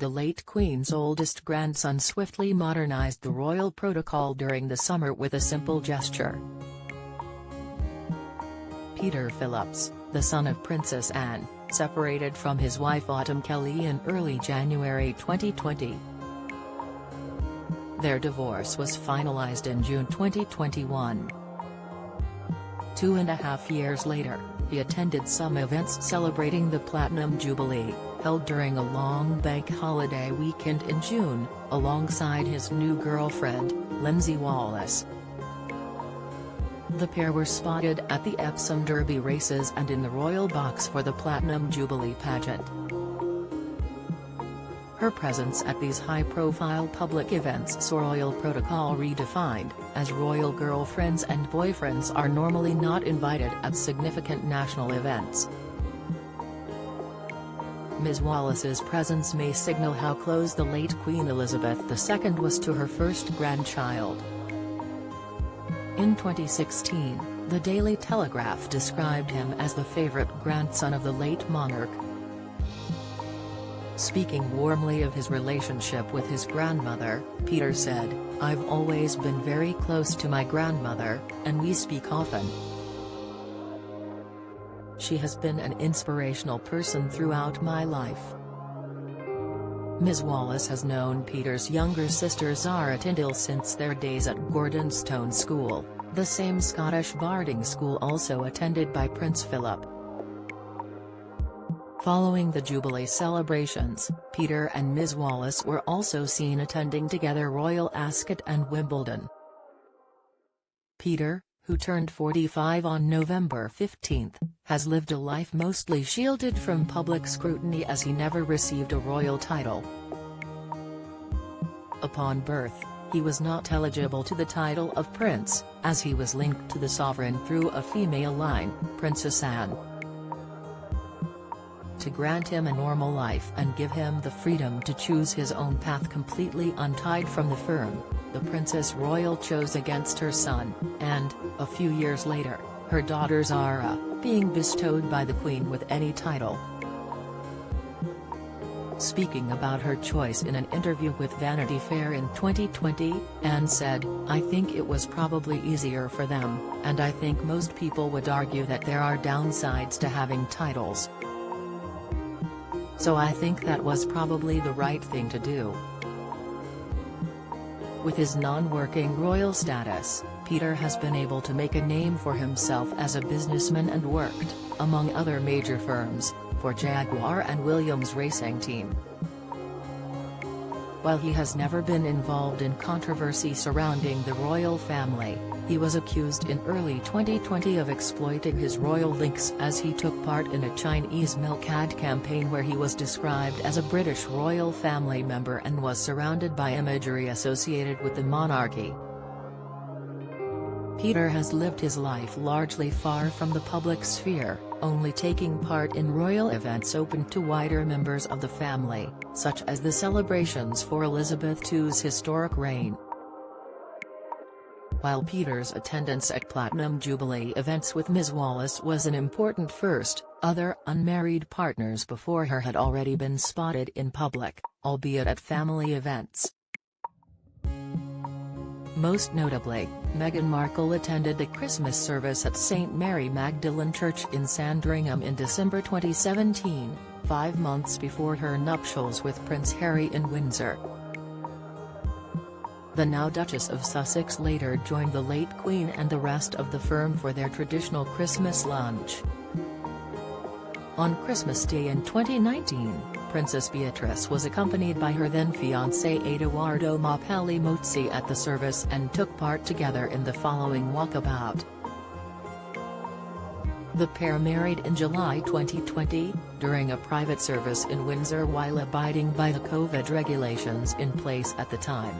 the late Queen's oldest grandson swiftly modernized the royal protocol during the summer with a simple gesture. Peter Phillips, the son of Princess Anne, separated from his wife Autumn Kelly in early January 2020. Their divorce was finalized in June 2021. 2.5 years later, he attended some events celebrating the Platinum Jubilee, held during a long bank holiday weekend in June, alongside his new girlfriend, Lindsay Wallace. The pair were spotted at the Epsom Derby races and in the royal box for the Platinum Jubilee pageant. Her presence at these high-profile public events saw royal protocol redefined, as royal girlfriends and boyfriends are normally not invited at significant national events. Ms. Wallace's presence may signal how close the late Queen Elizabeth II was to her first grandchild. In 2016, the Daily Telegraph described him as the favourite grandson of the late monarch. Speaking warmly of his relationship with his grandmother, Peter said, "I've always been very close to my grandmother, and we speak often. She has been an inspirational person throughout my life." Ms. Wallace has known Peter's younger sister Zara Tyndall since their days at Gordonstoun School, the same Scottish boarding school also attended by Prince Philip. Following the Jubilee celebrations, Peter and Ms. Wallace were also seen attending together Royal Ascot and Wimbledon. Peter, who turned 45 on November 15, has lived a life mostly shielded from public scrutiny as he never received a royal title. Upon birth, he was not eligible to the title of prince, as he was linked to the sovereign through a female line, Princess Anne. To grant him a normal life and give him the freedom to choose his own path completely untied from the firm, the Princess Royal chose against her son, and, a few years later, her daughter Zara, being bestowed by the Queen with any title. Speaking about her choice in an interview with Vanity Fair in 2020, Anne said, "I think it was probably easier for them, and I think most people would argue that there are downsides to having titles. So I think that was probably the right thing to do." With his non-working royal status, Peter has been able to make a name for himself as a businessman and worked, among other major firms, for Jaguar and Williams Racing Team. While he has never been involved in controversy surrounding the royal family, he was accused in early 2020 of exploiting his royal links as he took part in a Chinese milk ad campaign where he was described as a British royal family member and was surrounded by imagery associated with the monarchy. Peter has lived his life largely far from the public sphere, only taking part in royal events open to wider members of the family, such as the celebrations for Elizabeth II's historic reign. While Peter's attendance at Platinum Jubilee events with Ms. Wallace was an important first, other unmarried partners before her had already been spotted in public, albeit at family events. Most notably, Meghan Markle attended the Christmas service at St. Mary Magdalene Church in Sandringham in December 2017, 5 months before her nuptials with Prince Harry in Windsor. The now Duchess of Sussex later joined the late Queen and the rest of the firm for their traditional Christmas lunch. On Christmas Day in 2019, Princess Beatrice was accompanied by her then-fiancé Edoardo Mappelli Mozzi at the service and took part together in the following walkabout. The pair married in July 2020, during a private service in Windsor while abiding by the COVID regulations in place at the time.